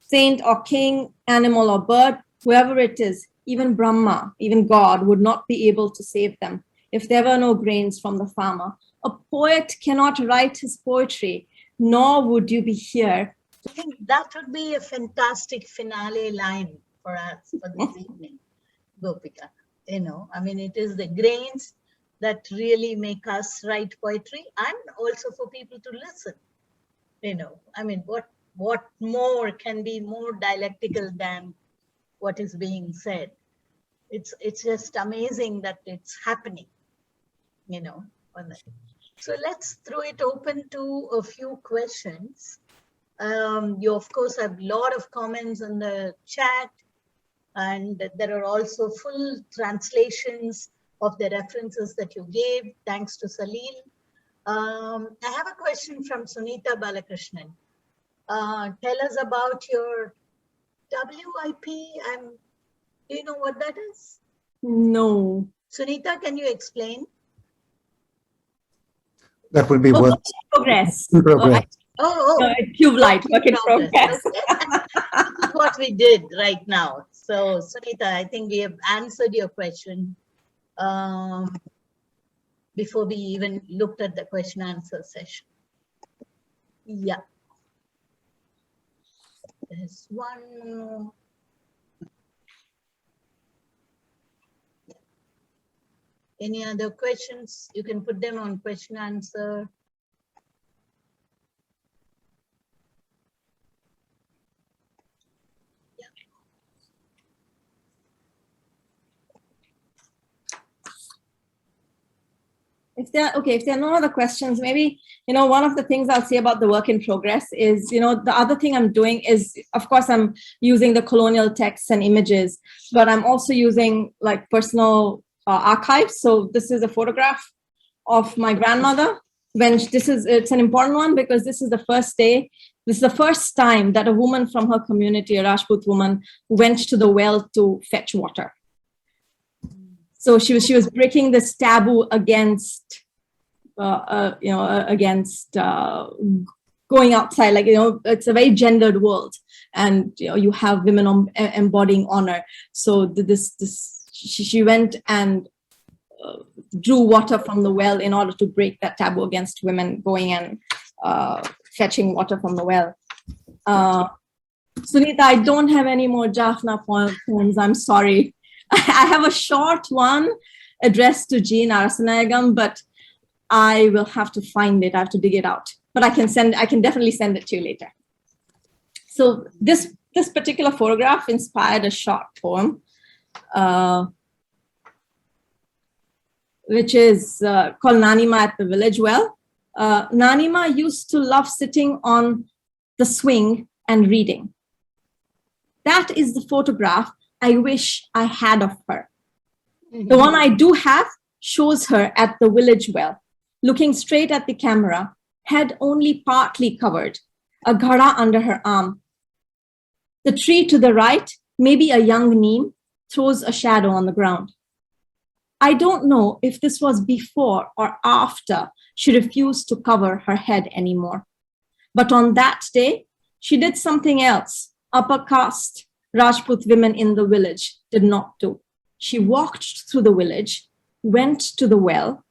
saint or king, animal or bird, whoever it is, even Brahma, even God, would not be able to save them if there were no grains from the farmer. A poet cannot write his poetry, nor would you be here.
I think that would be a fantastic finale line for us for this evening, Gopika. It is the grains that really make us write poetry and also for people to listen. What more can be more dialectical than what is being said? It's just amazing that it's happening, So let's throw it open to a few questions. You, of course, have a lot of comments in the chat. And there are also full translations of the references that you gave, thanks to Salil. I have a question from Sunita Balakrishnan. Tell us about your WIP. Do you know what that is?
No.
Sunita, can you explain?
That would be work
progress.
in progress.
Cube light, work in progress.
That's what we did right now. So, Sunita, I think we have answered your question before we even looked at the question answer session. Yeah. There's one more. Any other questions? You can put them on question answer.
If there are no other questions, maybe, one of the things I'll say about the work in progress is, the other thing I'm doing is, of course, I'm using the colonial texts and images, but I'm also using like personal archives. So this is a photograph of my grandmother. It's an important one because this is the first day. This is the first time that a woman from her community, a Rajput woman, went to the well to fetch water. So she was breaking this taboo against, against going outside. Like, it's a very gendered world, and you have women embodying honor. So she went and drew water from the well in order to break that taboo against women going and fetching water from the well. Sunita, I don't have any more Jaffna poems. I'm sorry. I have a short one addressed to Jean Arasanayagam, but I will have to find it. I have to dig it out. But I can definitely send it to you later. So this particular photograph inspired a short poem, which is called Nanima at the Village Well. Nanima used to love sitting on the swing and reading. That is the photograph I wish I had of her. The one I do have shows her at the village well, looking straight at the camera, head only partly covered, a ghada under her arm. The tree to the right, maybe a young neem, throws a shadow on the ground. I don't know if this was before or after she refused to cover her head anymore. But on that day, she did something else, upper caste Rajput women in the village did not do. She walked through the village, went to the well,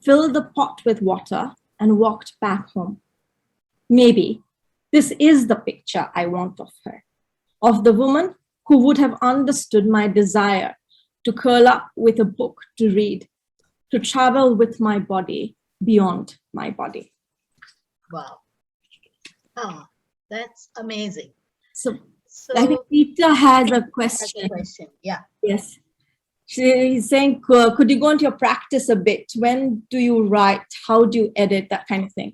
filled the pot with water, and walked back home. Maybe this is the picture I want of her, of the woman who would have understood my desire to curl up with a book to read, to travel with my body beyond my body.
Wow. Oh, that's amazing.
So I think Peter has a question.
Yeah.
Yes. He's saying, could you go into your practice a bit? When do you write? How do you edit? That kind of thing.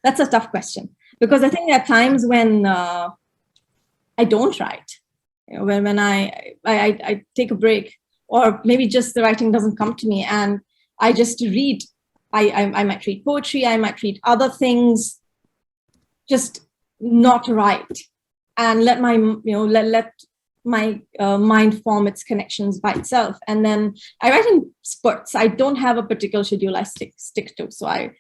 That's a tough question. Because I think there are times when I don't write. When I take a break, or maybe just the writing doesn't come to me and I just read. I might read poetry, I might read other things, just not write. And let my mind form its connections by itself. And then I write in spurts. I don't have a particular schedule I stick to. So I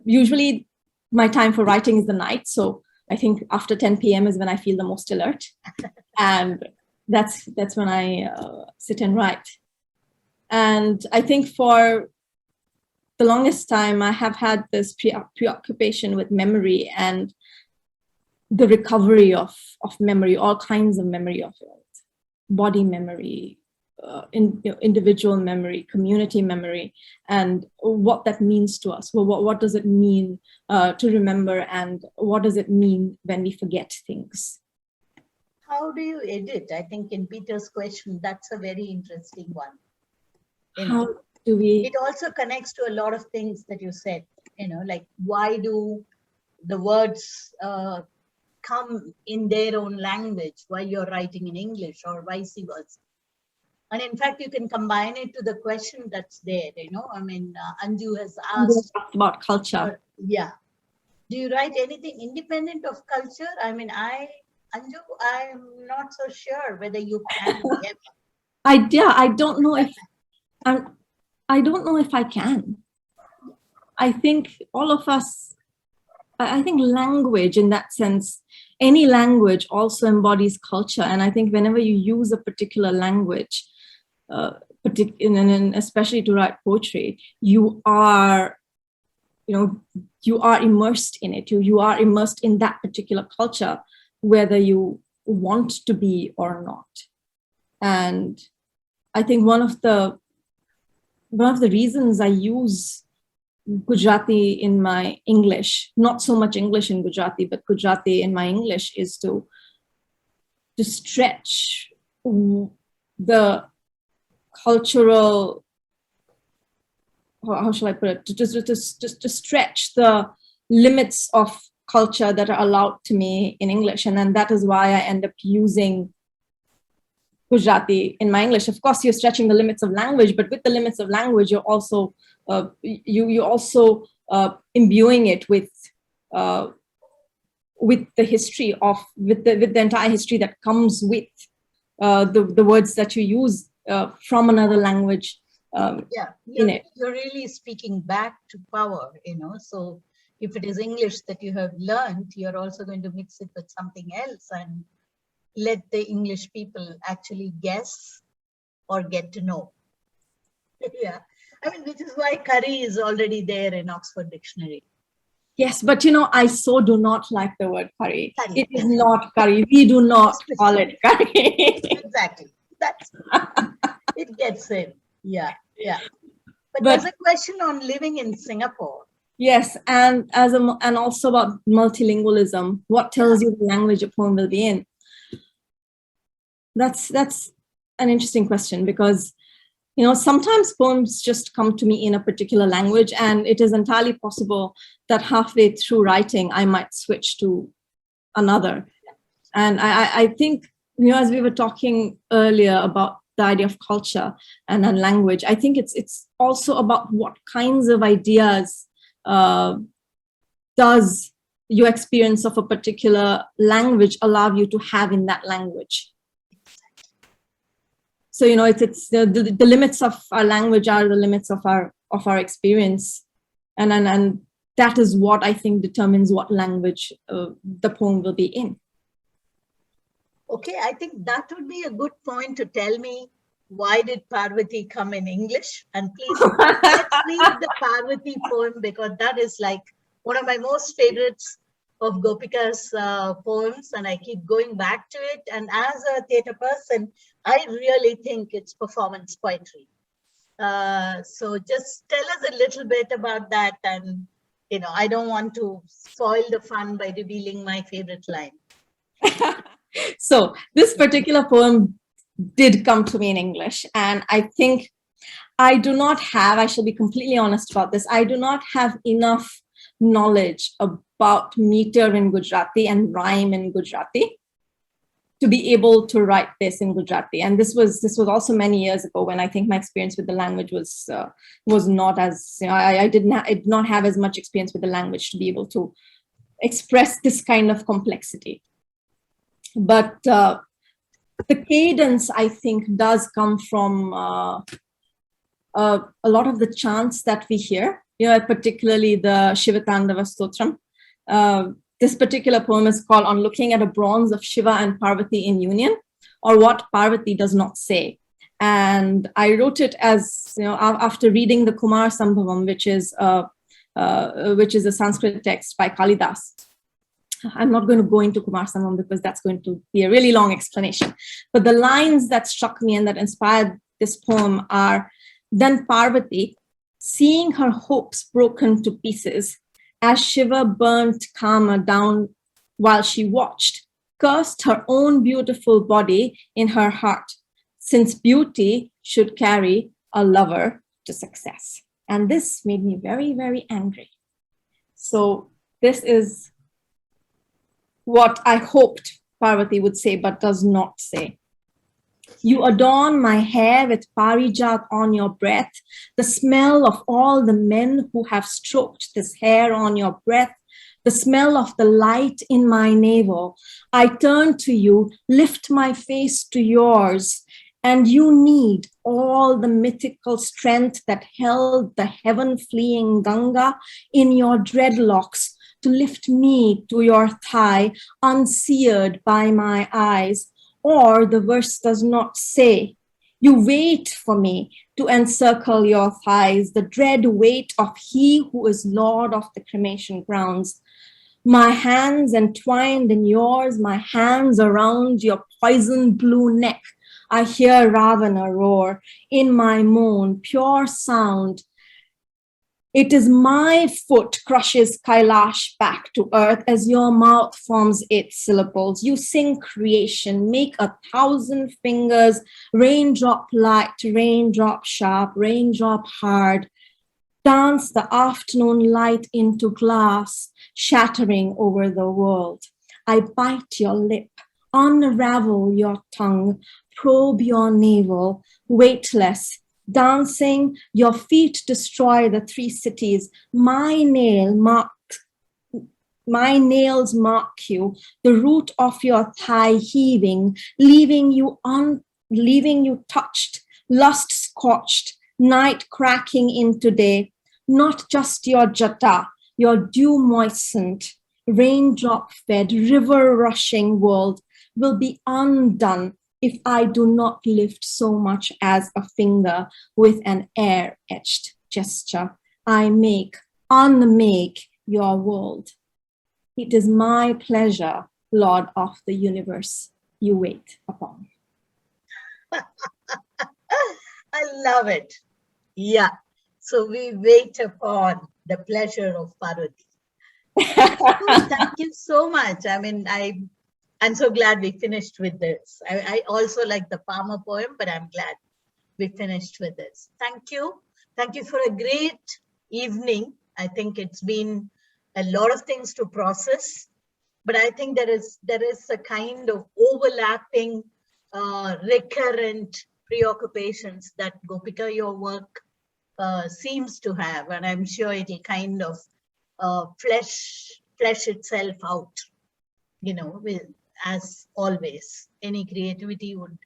usually my time for writing is the night. So I think after 10 p.m. is when I feel the most alert. And that's when I sit and write. And I think for the longest time, I have had this preoccupation with memory and the recovery of memory, all kinds of memory, of body memory, individual memory, community memory, and what that means to us. Well, what does it mean to remember, and what does it mean when we forget things?
How do you edit? I think in Peter's question, that's a very interesting one.
How do we?
It also connects to a lot of things that you said, like why do the words come in their own language while you're writing in English, or vice versa. And in fact, you can combine it to the question that's there, Anju has asked
about culture.
Yeah. Do you write anything independent of culture? Anju, I'm not so sure whether you can.
I don't know if I don't know if I can. I think all of us, I think language in that sense, any language also embodies culture. And I think whenever you use a particular language, and especially to write poetry, you are immersed in it. You are immersed in that particular culture, whether you want to be or not. And I think one of the reasons I use Gujarati in my English, not so much English in Gujarati, but Gujarati in my English, is to stretch the cultural, how shall I put it, to stretch the limits of culture that are allowed to me in English. And then that is why I end up using Gujarati in my English. Of course, you're stretching the limits of language, but with the limits of language, you're also imbuing it with the history with the entire history that comes with the words that you use from another language.
You're really speaking back to power, so if it is English that you have learned, you're also going to mix it with something else and let the English people actually guess or get to know. Yeah, I mean, which is why curry is already there in Oxford Dictionary.
Yes, but I so do not like the word curry. It is not curry. We do not call it curry.
Exactly. That's it gets in. Yeah. But there's a question on living in Singapore.
Yes, and also about multilingualism. What tells you the language a poem will be in? That's an interesting question, because sometimes poems just come to me in a particular language, and it is entirely possible that halfway through writing I might switch to another. And I think, as we were talking earlier about the idea of culture and language, I think it's also about what kinds of ideas does your experience of a particular language allow you to have in that language. So it's the limits of our language are the limits of our experience, and that is what I think determines what language the poem will be in.
Okay, I think that would be a good point to tell me, why did Parvati come in English? And please, let's read the Parvati poem, because that is like one of my most favorites of Gopika's poems, and I keep going back to it. And as a theatre person, I really think it's performance poetry. So just tell us a little bit about that. And, I don't want to spoil the fun by revealing my favorite line.
So this particular poem did come to me in English, and I think I shall be completely honest about this, I do not have enough knowledge about meter in Gujarati and rhyme in Gujarati to be able to write this in Gujarati. And this was also many years ago, when I think my experience with the language was not as, I did not have as much experience with the language to be able to express this kind of complexity. But the cadence, I think, does come from a lot of the chants that we hear, particularly the Shivatandava Stotram. This particular poem is called On Looking at a Bronze of Shiva and Parvati in Union, or What Parvati Does Not Say. And I wrote it as, after reading the Kumar Sambhavam, which is a Sanskrit text by Kalidas. I'm not going to go into Kumar Sambhavam because that's going to be a really long explanation. But the lines that struck me and that inspired this poem are, then Parvati, seeing her hopes broken to pieces, as Shiva burnt Kama down while she watched, cursed her own beautiful body in her heart, since beauty should carry a lover to success. And this made me very, very angry. So this is what I hoped Parvati would say, but does not say. You adorn my hair with parijat on your breath, the smell of all the men who have stroked this hair on your breath, the smell of the light in my navel. I turn to you, lift my face to yours, and you need all the mythical strength that held the heaven-fleeing Ganga in your dreadlocks to lift me to your thigh, unseared by my eyes. Or the verse does not say, You wait for me to encircle your thighs, the dread weight of he who is Lord of the cremation grounds. My hands entwined in yours, my hands around your poison blue neck. I hear Ravana roar in my moan, pure sound. It is my foot crushes Kailash back to earth as your mouth forms its syllables. You sing creation, make 1,000 fingers, raindrop light, raindrop sharp, raindrop hard. Dance the afternoon light into glass, shattering over the world. I bite your lip, unravel your tongue, probe your navel, weightless, dancing, your feet destroy the 3 cities. My nails mark you, the root of your thigh heaving, leaving you touched, lust scorched, night cracking into day. Not just your jata, your dew moistened, raindrop fed, river rushing world will be undone if I do not lift so much as a finger with an air-etched gesture. I unmake your world. It is my pleasure, Lord of the universe, you wait upon.
I love it. Yeah. So we wait upon the pleasure of Parvati. Thank you so much. I mean, I'm so glad we finished with this. I also like the Palmer poem, but I'm glad we finished with this. Thank you. Thank you for a great evening. I think it's been a lot of things to process, but I think there is a kind of overlapping, recurrent preoccupations that Gopika, your work seems to have, and I'm sure it'll kind of flesh itself out, as always. Any creativity would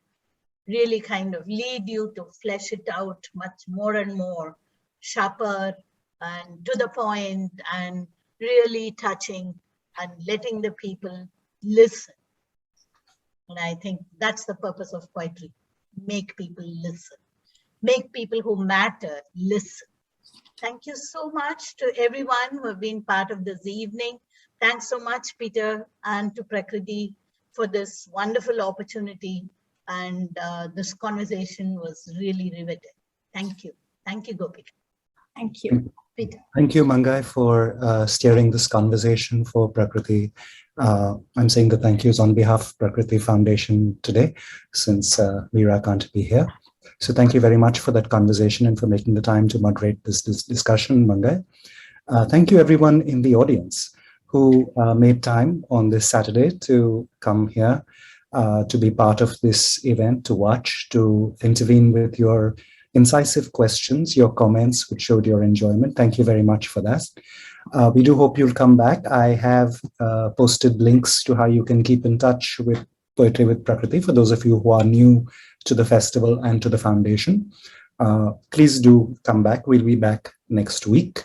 really kind of lead you to flesh it out much more and more, sharper and to the point, and really touching and letting the people listen. And I think that's the purpose of poetry. Make people listen. Make people who matter listen. Thank you so much to everyone who have been part of this evening. Thanks so much, Peter, and to Prakriti for this wonderful opportunity. And this conversation was really riveting. Thank you. Thank you, Gopika.
Thank you,
Peter.
Thank you, Mangai, for steering this conversation for Prakriti. I'm saying the thank yous on behalf of Prakriti Foundation today, since Meera can't be here. So thank you very much for that conversation and for making the time to moderate this discussion, Mangai. Thank you, everyone in the audience who made time on this Saturday to come here, to be part of this event, to watch, to intervene with your incisive questions, your comments, which showed your enjoyment. Thank you very much for that. We do hope you'll come back. I have posted links to how you can keep in touch with Poetry with Prakriti for those of you who are new to the festival and to the foundation. Please do come back. We'll be back next week.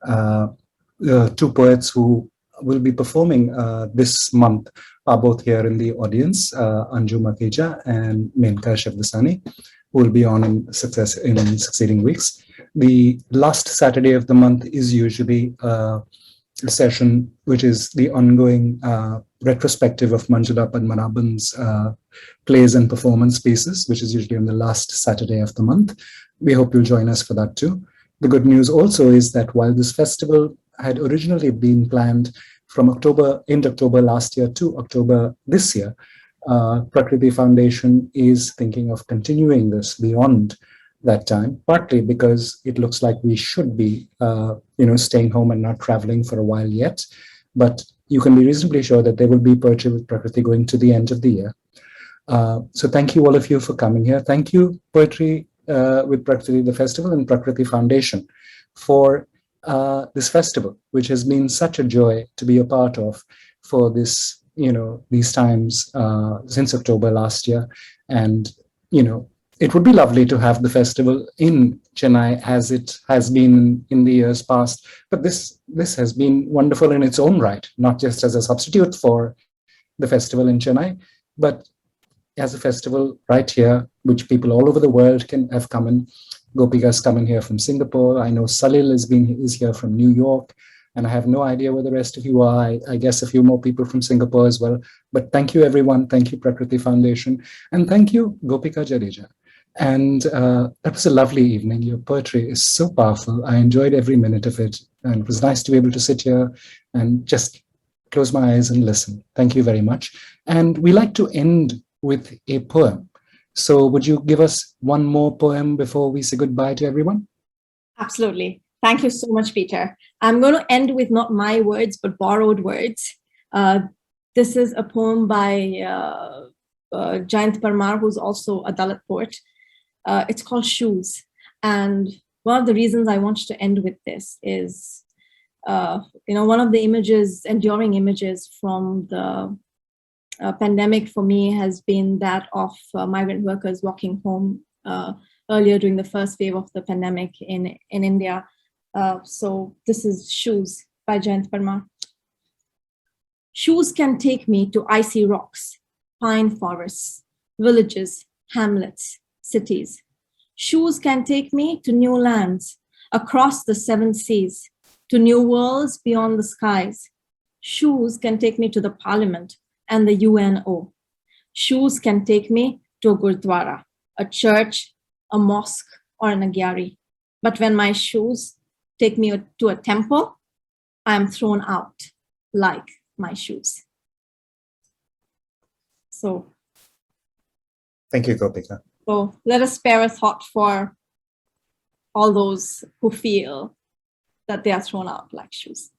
2 poets who will be performing this month are both here in the audience, Anju Makhija and Menka Shavdasani, who will be on in succeeding weeks. The last Saturday of the month is usually a session which is the ongoing retrospective of Manjula Padmanabhan's plays and performance pieces, which is usually on the last Saturday of the month. We hope you'll join us for that too. The good news also is that while this festival had originally been planned from end October last year to October this year, Prakriti Foundation is thinking of continuing this beyond that time, partly because it looks like we should be staying home and not traveling for a while yet. But you can be reasonably sure that there will be Poetry with Prakriti going to the end of the year. So thank you all of you for coming here. Thank you, Poetry with Prakriti, the festival, and Prakriti Foundation for this festival, which has been such a joy to be a part of for this, these times since October last year. And, it would be lovely to have the festival in Chennai as it has been in the years past. But this has been wonderful in its own right, not just as a substitute for the festival in Chennai, but as a festival right here which people all over the world can have come in. Gopika's coming here from Singapore. I know Salil is here from New York, and I have no idea where the rest of you are. I guess a few more people from Singapore as well. But thank you, everyone. Thank you, Prakriti Foundation. And thank you, Gopika Jadeja. And that was a lovely evening. Your poetry is so powerful. I enjoyed every minute of it. And it was nice to be able to sit here and just close my eyes and listen. Thank you very much. And we like to end with a poem. So would you give us one more poem before we say goodbye to everyone?
Absolutely. Thank you so much, Peter. I'm going to end with not my words, but borrowed words. This is a poem by Jayant Parmar, who's also a Dalit poet. It's called Shoes. And one of the reasons I want to end with this is, one of the images, enduring images from the pandemic for me has been that of migrant workers walking home earlier during the first wave of the pandemic in India. So this is Shoes by Jayant Parmar. Shoes can take me to icy rocks, pine forests, villages, hamlets, cities. Shoes can take me to new lands, across the 7 seas, to new worlds beyond the skies. Shoes can take me to the parliament and the UNO. Shoes can take me to a gurdwara, a church, a mosque, or an agyari. But when my shoes take me to a temple, I am thrown out like my shoes. So,
thank you, Gopika.
So let us spare a thought for all those who feel that they are thrown out like shoes.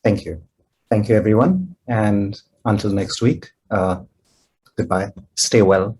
Thank you. Thank you, everyone. And until next week, goodbye. Stay well.